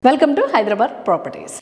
Welcome to Hyderabad Properties.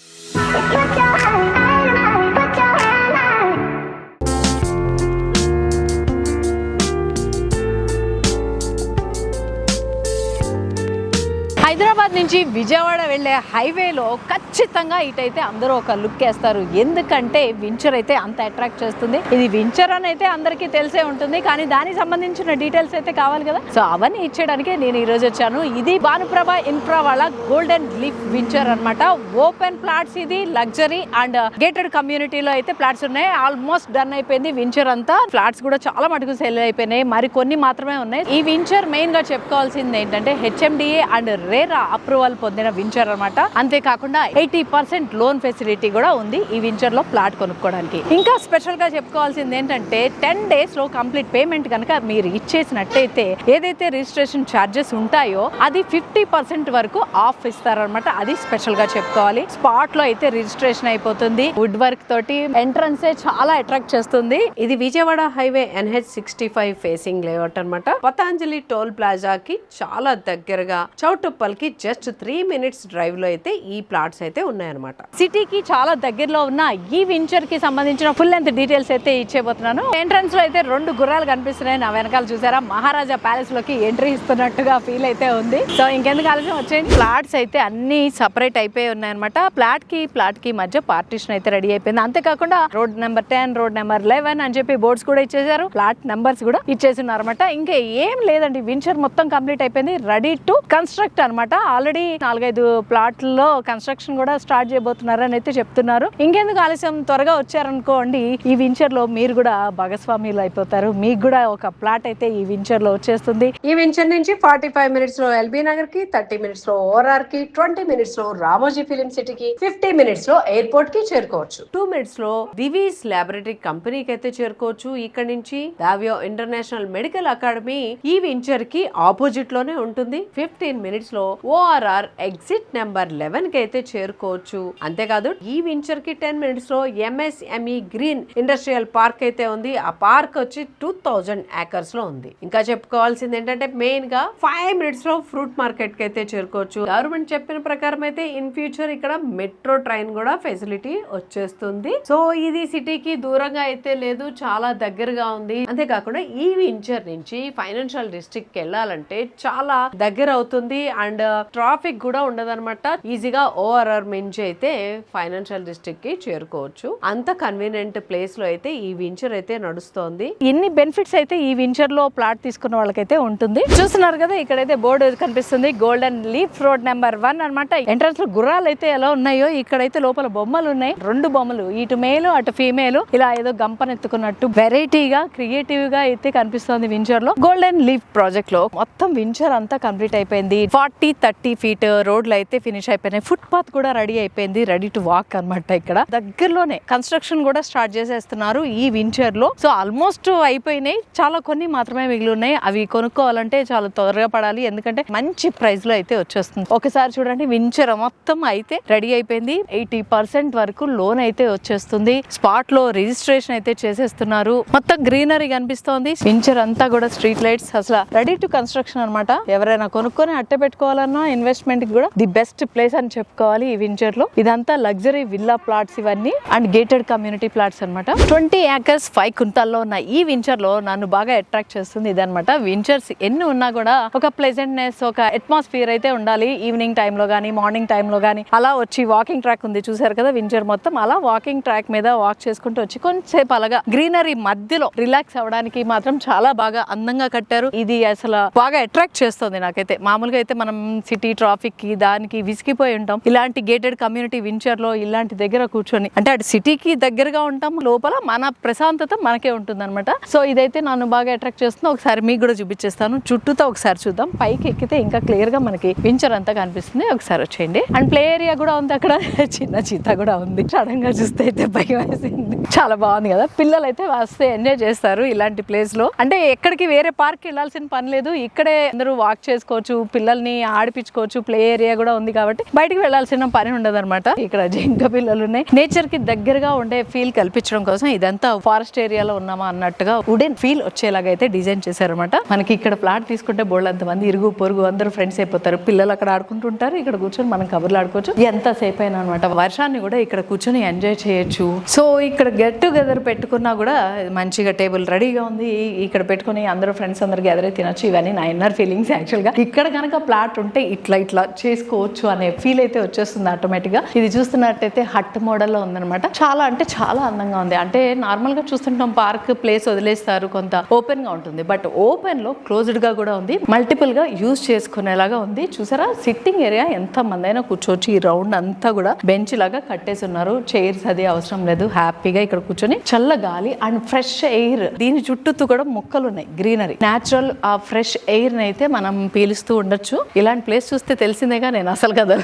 Hyderabad నుంచి విజయవాడ వెళ్ళే హైవేలో ఖచ్చితంగా ఇటైతే అందరూ ఒక లుక్ వేస్తారు. ఎందుకంటే వించర్ అయితే అంత అట్రాక్ట్ చేస్తుంది. ఇది వించర్ అని అయితే అందరికీ తెలిసే ఉంటుంది, కానీ దానికి సంబంధించిన డీటెయిల్స్ అయితే కావాలి కదా. సో అవన్నీ ఇచ్చేయడానికి నేను ఈ రోజు వచ్చాను. ఇది భానుప్రభ ఇన్ఫ్రా వాళ్ళ గోల్డెన్ లీఫ్ వించర్ అన్నమాట. ఓపెన్ ప్లాట్స్, ఇది లగ్జరీ అండ్ గేటెడ్ కమ్యూనిటీలో అయితే ప్లాట్స్ ఉన్నాయి. ఆల్మోస్ట్ డన్ అయిపోయింది వించర్ అంతా. ఫ్లాట్స్ కూడా చాలా మటుకు సేల్ అయిపోయినాయి, మరి కొన్ని మాత్రమే ఉన్నాయి. ఈ వించర్ మెయిన్ గా చెప్పుకోవాల్సింది ఏంటంటే HMDA అండ్ రేరా అప్రూవల్ పొందిన వించర్ అన్నమాట. అంతేకాకుండా 80% లోన్ ఫెసిలిటీ కూడా ఉంది ఈ వించర్ లో ప్లాట్ కొనుక్కోవడానికి. ఇంకా స్పెషల్ గా చెప్పుకోవాల్సింది ఏంటంటే 10 days లో కంప్లీట్ పేమెంట్ కనుక మీరు ఇచ్చేసినట్టయితే ఏదైతే రిజిస్ట్రేషన్ ఛార్జెస్ ఉంటాయో అది 50% వరకు ఆఫ్ ఇస్తారనమాట. అది స్పెషల్ గా చెప్పుకోవాలి. స్పాట్ లో అయితే రిజిస్ట్రేషన్ అయిపోతుంది. వుడ్ వర్క్ తోటి ఎంట్రన్స్ చాలా అట్రాక్ట్ చేస్తుంది. ఇది Vijayawada highway NH65 facing layout అన్నమాట. పతాంజలి టోల్ ప్లాజాకి చాలా దగ్గరగా చౌటుప్పల్కి జస్ట్ 3 minutes డ్రైవ్ లో అయితే ఈ ప్లాట్స్ అయితే ఉన్నాయన్నమాట. సిటీకి చాలా దగ్గరలో ఉన్న ఈ వించర్ కి సంబంధించిన ఫుల్ లెంత్ డీటెయిల్స్ అయితే ఇచ్చేపోతున్నాను. ఎంట్రన్స్ లో అయితే 2 గుర్రాలు కనిపిస్తున్నాయి. నా వెనకాల చూసారా, మహారాజా ప్యాలెస్ లోకి ఎంట్రీ ఇస్తున్నట్టుగా ఫీల్ అయితే ఉంది. సో ఇంకెందుకు ఆలస్యం, వచ్చేయండి. ఫ్లాట్స్ అయితే అన్ని సపరేట్ అయిపోయి ఉన్నాయన్నమాట. ప్లాట్ కి మధ్య పార్టీషన్ అయితే రెడీ అయిపోయింది. అంతేకాకుండా రోడ్ నెంబర్ 10, రోడ్ నెంబర్ 11 అని చెప్పి బోర్డ్స్ కూడా ఇచ్చేసారు. ఫ్లాట్ నెంబర్స్ కూడా ఇచ్చేస్తున్నారు అనమాట. ఇంకా ఏం లేదండి, వించర్ మొత్తం కంప్లీట్ అయిపోయింది. రెడీ టు కన్స్ట్రక్ట్ అనమాట. ఆల్రెడీ 4-5 ప్లాట్లలో కన్స్ట్రక్షన్ కూడా స్టార్ట్ చేయబోతున్నారని అయితే చెప్తున్నారు. ఇంకెందుకు ఆలస్యం, త్వరగా వచ్చారనుకోండి ఈ వించర్ లో మీరు కూడా భాగస్వామ్యులు అయిపోతారు. మీకు కూడా ఒక ప్లాట్ అయితే ఈ వించర్ లో వచ్చేస్తుంది. ఈ వించర్ నుంచి 45 minutes లో LB నగర్ కి, 30 minutes లో ORR కి, 20 minutes లో రామోజీ ఫిలిం సిటీకి, 50 minutes లో ఎయిర్పోర్ట్ కి చేరుకోవచ్చు. 2 minutes లో దివీస్ ల్యాబొరేటరీ కంపెనీకి అయితే చేరుకోవచ్చు. ఇక్కడ నుంచి దావియో ఇంటర్నేషనల్ మెడికల్ అకాడమీ ఈ వించర్ కి ఆపోజిట్ లోనే ఉంటుంది. 15 minutes లో ORR ఎగ్జిట్ నెంబర్ 11 కి అయితే చేరుకోవచ్చు. అంతేకాదు ఈ వించర్ కి 10 minutes లో MSME గ్రీన్ ఇండస్ట్రియల్ పార్క్ అయితే ఉంది. ఆ పార్క్ వచ్చి 2000 acres లో ఉంది. ఇంకా చెప్పుకోవాల్సింది ఏంటంటే మెయిన్ గా 5 minutes లో ఫ్రూట్ మార్కెట్ కి అయితే చేరుకోవచ్చు. గవర్నమెంట్ చెప్పిన ప్రకారం అయితే ఇన్ ఫ్యూచర్ ఇక్కడ మెట్రో ట్రైన్ కూడా ఫెసిలిటీ వచ్చేస్తుంది. సో ఇది సిటీకి దూరంగా అయితే లేదు, చాలా దగ్గరగా ఉంది. అంతేకాకుండా ఈ వించర్ నుంచి ఫైనాన్షియల్ డిస్ట్రిక్ట్ కి వెళ్ళాలంటే చాలా దగ్గర అవుతుంది అండ్ ట్రాఫిక్ కూడా ఉండదన్నమాట. ఈజీగా ORR నుంచి అయితే ఫైనాన్షియల్ డిస్ట్రిక్ట్ కి చేరుకోవచ్చు. అంత కన్వీనియంట్ ప్లేస్ లో అయితే ఈ వించర్ అయితే నడుస్తోంది. ఎన్ని బెనిఫిట్స్ అయితే ఈ వించర్ లో ప్లాట్ తీసుకున్న వాళ్ళకైతే ఉంటుంది. చూస్తున్నారు కదా, ఇక్కడైతే బోర్డు కనిపిస్తుంది, గోల్డెన్ లీఫ్ రోడ్ నెంబర్ 1 అనమాట. ఎంట్రన్స్ లో గుర్రాలు అయితే ఎలా ఉన్నాయో ఇక్కడైతే లోపల బొమ్మలు ఉన్నాయి. 2 బొమ్మలు, ఇటు మేలు అటు ఫీమేల్, ఇలా ఏదో గంపనెత్తుకున్నట్టు వెరైటీగా క్రియేటివ్ గా అయితే కనిపిస్తుంది వించర్ లో. గోల్డెన్ లీఫ్ ప్రాజెక్ట్ లో మొత్తం వించర్ అంతా కంప్లీట్ అయిపోయింది. 40-30 feet రోడ్లు అయితే ఫినిష్ అయిపోయినాయి. ఫుట్ పాత్ కూడా రెడీ అయిపోయింది, రెడీ టు వాక్ అనమాట. ఇక్కడ దగ్గరలోనే కన్స్ట్రక్షన్ కూడా స్టార్ట్ చేసేస్తున్నారు ఈ వించర్ లో. సో ఆల్మోస్ట్ అయిపోయినాయి, చాలా కొన్ని మాత్రమే మిగిలి ఉన్నాయి. అవి కొనుక్కోవాలంటే చాలా త్వరగా పడాలి, ఎందుకంటే మంచి ప్రైస్ లో అయితే వచ్చేస్తుంది. ఒకసారి చూడండి, వించర్ మొత్తం అయితే రెడీ అయిపోయింది. 80% వరకు లోన్ అయితే వచ్చేస్తుంది. స్పాట్ లో రిజిస్ట్రేషన్ అయితే చేసేస్తున్నారు. మొత్తం గ్రీనరీ కనిపిస్తోంది. వించర్ అంతా కూడా స్ట్రీట్ లైట్స్, అసలు రెడీ టు కన్స్ట్రక్షన్ అనమాట. ఎవరైనా కొనుక్కొని అట్టే పెట్టుకోవాలన్నా ఇన్వెస్ట్మెంట్ కి కూడా ది బెస్ట్ ప్లేస్ అని చెప్పుకోవాలి ఈ వించర్ లో. ఇదంతా లగ్జరీ విల్లా ప్లాట్స్ ఇవన్నీ అండ్ గేటెడ్ కమ్యూనిటీ ప్లాట్స్ అనమాట. 20 acres 5 కుంటాల్లో ఉన్న ఈ వించర్ లో నన్ను బాగా అట్రాక్ట్ చేస్తుంది ఇదనమాట. వించర్స్ ఎన్ని ఉన్నా కూడా ఒక ప్లెజెంట్నెస్, ఒక అట్మాస్ఫియర్ అయితే ఉండాలి. ఈవినింగ్ టైమ్ లో గానీ, మార్నింగ్ టైమ్ లో గానీ అలా వచ్చి వాకింగ్ ట్రాక్ ఉంది చూసారు కదా వించర్ మొత్తం. అలా వాకింగ్ ట్రాక్ మీద వాక్ చేసుకుంటూ వచ్చి కొంచెంసేపు అలాగా గ్రీనరీ మధ్యలో రిలాక్స్ అవ్వడానికి మాత్రం చాలా బాగా అందంగా కట్టారు. ఇది అసలు బాగా అట్రాక్ట్ చేస్తుంది నాకైతే. మామూలుగా అయితే మనం సిటీ ట్రాఫిక్ కి దానికి విసిగిపోయి ఉంటాం. ఇలాంటి గేటెడ్ కమ్యూనిటీ వించర్ లో ఇలాంటి దగ్గర కూర్చొని, అంటే అటు సిటీకి దగ్గరగా ఉంటాం, లోపల మన ప్రశాంతత మనకే ఉంటుంది అనమాట. సో ఇదైతే నన్ను బాగా అట్రాక్ట్ చేస్తుంది. ఒకసారి మీకు కూడా చూపించేస్తాను. చుట్టూతో ఒకసారి చూద్దాం. పైకి ఎక్కితే ఇంకా క్లియర్ గా మనకి వించర్ అంతా కనిపిస్తుంది. ఒకసారి వచ్చేయండి. అండ్ ప్లే ఏరియా కూడా ఉంది అక్కడ. చిన్న చీత కూడా ఉంది. సడన్ గా చూస్తే అయితే భయం వేసింది. చాలా బాగుంది కదా. పిల్లలు అయితే వస్తే ఎంజాయ్ చేస్తారు ఇలాంటి ప్లేస్ లో. అంటే ఎక్కడికి వేరే పార్క్ వెళ్ళాల్సిన పని లేదు, ఇక్కడే అందరూ వాక్ చేసుకోవచ్చు. పిల్లల్ని ఆడిపించుకోవచ్చు, ప్లే ఏరియా కూడా ఉంది కాబట్టి బయటికి వెళ్లాల్సిన పని ఉండదు అనమాట. ఇక్కడ జింక పిల్లలు ఉన్నాయి. నేచర్ కి దగ్గరగా ఉండే ఫీల్ కల్పించడం కోసం ఇదంతా ఫారెస్ట్ ఏరియాలో ఉన్నామా అన్నట్టుగా వుడెన్ ఫీల్ వచ్చేలాగా అయితే డిజైన్ చేశారనమాట. మనకి ఇక్కడ ఫ్లాట్ తీసుకుంటే బోల్డ్ మంది ఇరుగు పొరుగు అందరూ ఫ్రెండ్స్ అయిపోతారు. పిల్లలు అక్కడ ఆడుకుంటుంటారు, ఇక్కడ కూర్చొని మనం కబుర్లు ఆడుకోవచ్చు ఎంతసేపు అయినా అనమాట. వర్షాన్ని కూడా ఇక్కడ కూర్చొని ఎంజాయ్ చేయొచ్చు. సో ఇక్కడ గెట్ టుగెదర్ పెట్టుకున్నా కూడా మంచిగా టేబుల్ రెడీగా ఉంది. ఇక్కడ పెట్టుకుని అందరూ ఫ్రెండ్స్ అందరు గ్యాదర్ అయి తినొచ్చు. ఇవన్నీ నా ఇన్నర్ ఫీలింగ్స్. యాక్చువల్ గా ఇక్కడ కనుక ప్లాట్ ఉంటే ఇట్లా ఇట్లా చేసుకోవచ్చు అనే ఫీల్ అయితే వచ్చేస్తుంది ఆటోమేటిక్ గా. ఇది చూస్తున్నట్టయితే హట్ మోడల్లో ఉందన్నమాట. చాలా అంటే చాలా అందంగా ఉంది. అంటే నార్మల్ గా చూస్తుంటాం పార్క్ ప్లేస్ వదిలేస్తారు, కొంత ఓపెన్ గా ఉంటుంది. బట్ ఓపెన్ లో క్లోజ్డ్ గా కూడా ఉంది, మల్టిపుల్ గా యూజ్ చేసుకునేలాగా ఉంది. చూసారా సిట్టింగ్ ఏరియా ఎంత మంది అయినా కూర్చోవచ్చు. ఈ రౌండ్ అంతా కూడా బెంచ్ లాగా కట్టేసి ఉన్నారు. చైర్స్ అది అవసరం లేదు. హ్యాపీగా ఇక్కడ కూర్చొని చల్ల గాలి అండ్ ఫ్రెష్ ఎయిర్. దీని చుట్టూ కూడా మొక్కలు ఉన్నాయి, గ్రీనరీ. న్యాచురల్ ఆ ఫ్రెష్ ఎయిర్ అయితే మనం పీలుస్తూ ఉండొచ్చు. ఇలాంటి ప్లేస్ చూస్తే తెలిసిందేగా నేను అసలు కదా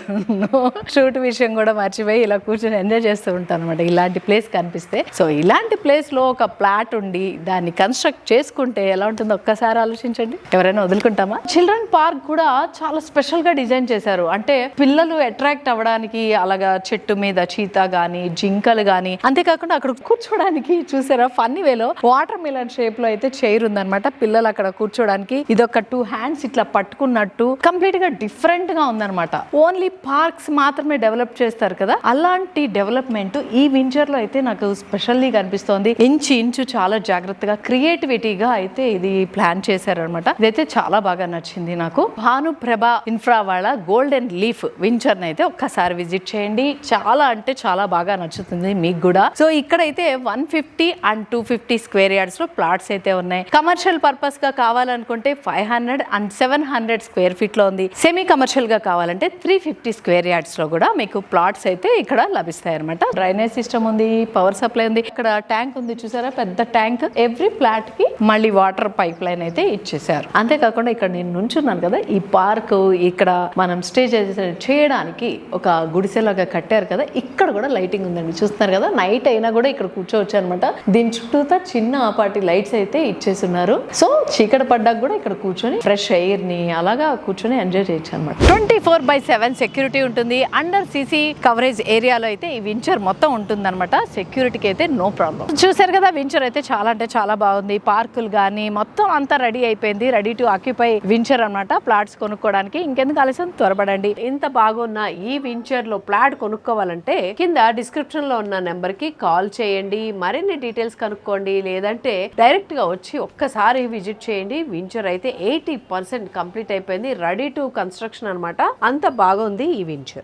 షూట్ విషయం కూడా మర్చిపోయి ఇలా కూర్చొని ఎంజాయ్ చేస్తూ ఉంటాను అనమాట ఇలాంటి ప్లేస్ కనిపిస్తే. సో ఇలాంటి ప్లేస్ లో ఒక ప్లాట్ ఉండి దాన్ని కన్స్ట్రక్ట్ చేసుకుంటే ఎలా ఉంటుందో ఒక్కసారి ఆలోచించండి. ఎవరైనా వదులుకుంటామా? చిల్డ్రన్ పార్క్ కూడా చాలా స్పెషల్ గా డిజైన్ చేశారు. అంటే పిల్లలు అట్రాక్ట్ అవ్వడానికి అలాగా చెట్టు మీద చీతా గానీ జింకలు గానీ, అంతేకాకుండా అక్కడ కూర్చోడానికి చూసారా ఫన్నీ వేలో వాటర్ మిలన్ షేప్ లో అయితే చైర్ ఉందన్నమాట. పిల్లలు అక్కడ కూర్చోడానికి ఇదొక 2 హ్యాండ్స్ ఇట్లా పట్టుకున్నట్టు కంప్లీట్ గా డిఫరెంట్ గా ఉందన్నమాట. ఓన్లీ పార్క్స్ మాత్రమే డెవలప్ చేస్తారు కదా, అలాంటి డెవలప్మెంట్ ఈ వించర్ లో అయితే నాకు స్పెషల్లీ కనిపిస్తోంది. ఇంచు చాలా జాగ్రత్తగా క్రియేటివిటీగా అయితే ఇది ప్లాన్ చేశారనమాట. ఇదైతే చాలా బాగా నచ్చింది నాకు. భానుప్రభ ఇన్ఫ్రా వాళ్ళ గోల్డెన్ లీఫ్ వించర్ అయితే ఒక్కసారి విజిట్ చేయండి. చాలా అంటే చాలా బాగా నచ్చుతుంది మీకు కూడా. సో ఇక్కడైతే 150 and 250 స్క్వేర్ యార్డ్స్ లో ప్లాట్స్ అయితే ఉన్నాయి. కమర్షియల్ పర్పస్ గా కావాలనుకుంటే 500 and 700 స్క్వేర్ ఫీట్ లో ఉంది. సెమీ కమర్షియల్ గా కావాలంటే 350 స్క్వేర్ యార్డ్స్ లో కూడా మీకు ప్లాట్స్ అయితే ఇక్కడ లభిస్తాయి అనమాట. డ్రైనేజ్ సిస్టమ్ ఉంది, పవర్ సప్లై ఉంది, ఇక్కడ ట్యాంక్ ఉంది చూసారా పెద్ద ట్యాంక్. ఎవ్రీ ఫ్లాట్ కి మళ్ళీ వాటర్ పైప్ లైన్ అయితే ఇచ్చేసారు. అంతేకాకుండా ఇక్కడ నేను నుంచున్నాను కదా, ఈ పార్క్ ఇక్కడ మనం స్టే చేయడానికి ఒక గుడిసెలాగా కట్టారు కదా, ఇక్కడ కూడా లైటింగ్ ఉందండి. చూస్తున్నారు కదా, నైట్ అయినా కూడా ఇక్కడ కూర్చోవచ్చు అనమాట. దీని చుట్టూతా చిన్న ఆపాటి లైట్స్ అయితే ఇచ్చేస్తున్నారు. సో చీకటి పడ్డాక కూడా ఇక్కడ కూర్చొని ఫ్రెష్ ఎయిర్ ని అలాగా కూర్చొని ఎంజాయ్ చేయొచ్చు అనమాట. 24/7 సెక్యూరిటీ ఉంటుంది. అండర్ సీసీ కవరేజ్ ఏరియాలో అయితే ఈ వించర్ మొత్తం ఉంటుంది అనమాట. సెక్యూరిటీకి అయితే నో ప్రాబ్లం. చూసారు కదా, వించర్ అయితే చాలా అంటే చాలా బాగుంది. పార్కులు కానీ మొత్తం అంతా రెడీ అయిపోయింది. రెడీ టు ఆక్యుపై వించర్ అనమాట. ప్లాట్స్ కొనుక్కోవడానికి ఇంకెందుకు ఆలస్యం, త్వరపడండి. ఇంత బాగున్న ఈ వించర్ లో ప్లాట్ కొనుక్కోవాలంటే కింద డిస్క్రిప్షన్ లో ఉన్న నెంబర్ కి కాల్ చేయండి. మరిన్ని డీటెయిల్స్ కనుక్కోండి. లేదంటే డైరెక్ట్ గా వచ్చి ఒక్కసారి విజిట్ చేయండి. వించర్ అయితే 80% కంప్లీట్ అయిపోయింది. రెడీ టు కన్స్ట్రక్షన్ అనమాట. అంత బాగుంది ఈ వించర్.